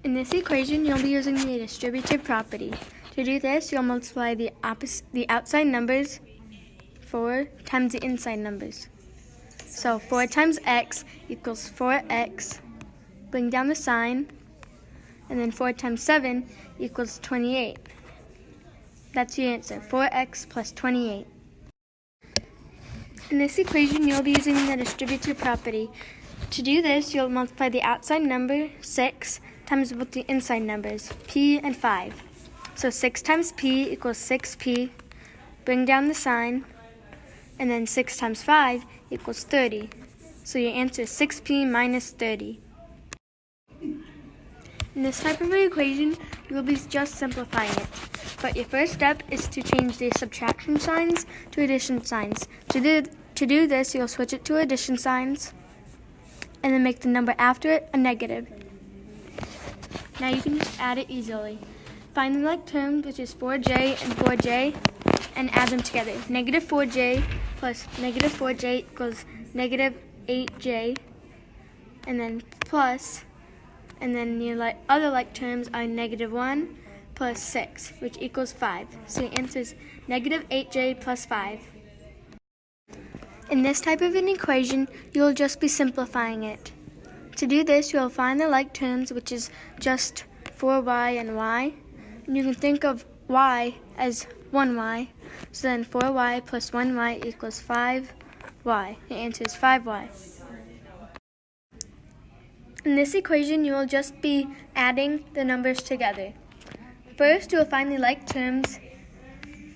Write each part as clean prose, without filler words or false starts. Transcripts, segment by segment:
In this equation, you'll be using the distributive property. To do this, you'll multiply the outside numbers 4 times the inside numbers. So 4 times x equals 4x. Bring down the sign. And then 4 times 7 equals 28. That's your answer, 4x plus 28. In this equation, you'll be using the distributive property. To do this, you'll multiply the outside number, 6, times both the inside numbers, p and 5. So 6 times p equals 6p. Bring down the sign. And then 6 times 5 equals 30. So your answer is 6p minus 30. In this type of equation, you will be just simplifying it. But your first step is to change the subtraction signs to addition signs. To do this, you'll switch it to addition signs and then make the number after it a negative. Now you can just add it easily. Find the like terms, which is 4j and 4j, and add them together. Negative 4j plus negative 4j equals negative 8j, and then plus, and then your other like terms are negative 1 plus 6, which equals 5. So your answer is negative 8j plus 5. In this type of an equation, you'll just be simplifying it. To do this, you'll find the like terms, which is just 4y and y. And you can think of y as 1y. So then 4y plus 1y equals 5y. The answer is 5y. In this equation, you will just be adding the numbers together. First, you will find the like terms.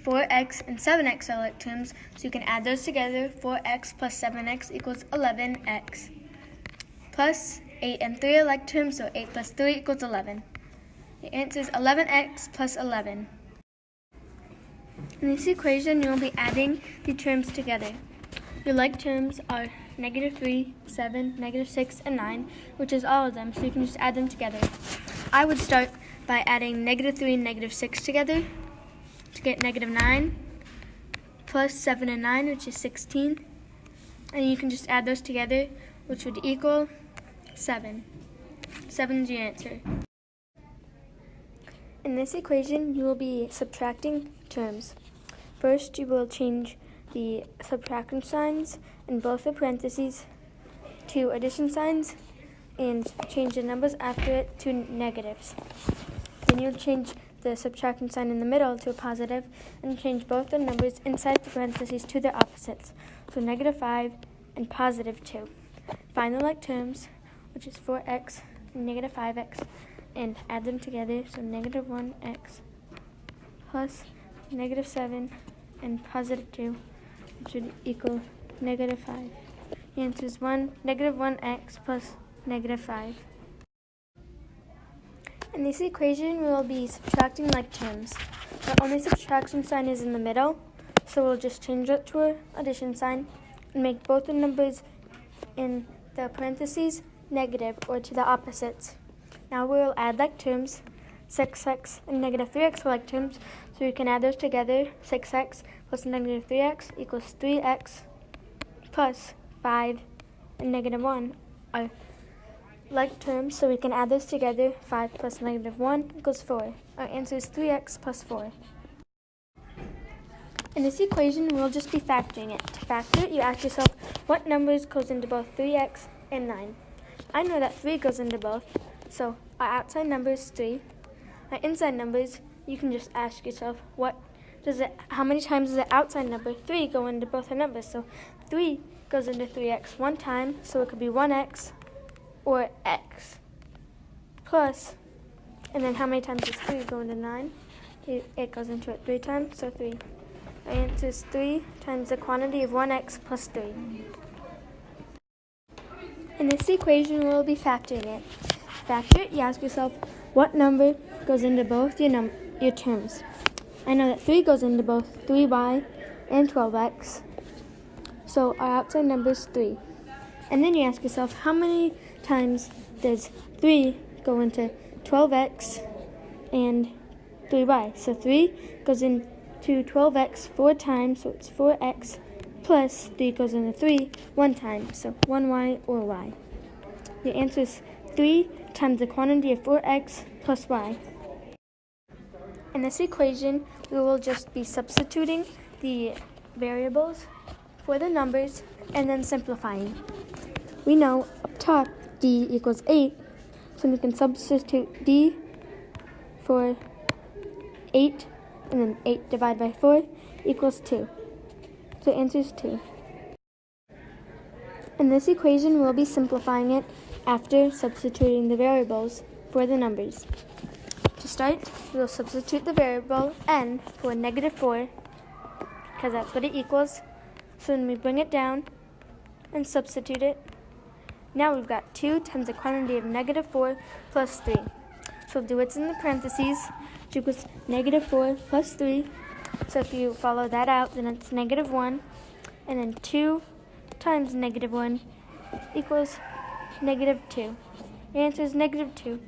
4x and 7x are like terms, so you can add those together. 4x plus 7x equals 11x. Plus 8 and 3 are like terms, so 8 plus 3 equals 11. The answer is 11x plus 11. In this equation, you will be adding the terms together. Your like terms are negative 3, 7, negative 6, and 9, which is all of them, so you can just add them together. I would start by adding negative 3 and negative 6 together to get negative 9, plus 7 and 9, which is 16. And you can just add those together, which would equal 7. 7 is your answer. In this equation, you will be subtracting terms. First, you will change the subtraction signs in both the parentheses to addition signs and change the numbers after it to negatives. Then you'll change the subtraction sign in the middle to a positive and change both the numbers inside the parentheses to their opposites. So negative 5 and positive 2. Find the like terms, which is 4x and negative 5x, and add them together. So negative 1x plus negative 7 and positive 2, which would equal negative 5. The answer is negative 1x plus negative 5. In this equation, we will be subtracting like terms. The only subtraction sign is in the middle, so we'll just change it to an addition sign and make both the numbers in the parentheses negative or to the opposites. Now we will add like terms. 6x and negative 3x are like terms, so we can add those together. 6x plus negative 3x equals 3x plus 5 and negative 1 are like terms, so we can add those together. 5 plus negative 1 equals 4. Our answer is 3x plus 4. In this equation, we'll just be factoring it. To factor it, you ask yourself what numbers goes into both 3x and 9. I know that 3 goes into both, so our outside number is 3. Our inside numbers, you can just ask yourself how many times does the outside number 3 go into both our numbers? So 3 goes into 3x one time, so it could be 1x or x, plus, and then how many times does 3 go into 9? It goes into it 3 times, so 3. Our answer is 3 times the quantity of 1x plus 3. In this equation, we'll be factoring it. To factor it, you ask yourself what number goes into both your terms. I know that 3 goes into both 3y and 12x, so our outside number is 3. And then you ask yourself how many times does 3 go into 12x and 3y. So 3 goes into 12x 4 times, so it's 4x, plus 3 goes into 3 one time, so 1y or y. The answer is 3 times the quantity of 4x plus y. In this equation, we will just be substituting the variables for the numbers and then simplifying. We know up top d equals 8, so we can substitute d for 8, and then 8 divided by 4 equals 2. So the answer is 2. In this equation, we'll be simplifying it after substituting the variables for the numbers. To start, we'll substitute the variable n for -4, because that's what it equals. So then we bring it down and substitute it. Now we've got 2 times the quantity of -4 plus 3. So we'll do what's in the parentheses, which equals -4 plus 3. So if you follow that out, then it's -1. And then 2 times -1 equals -2. The answer is -2.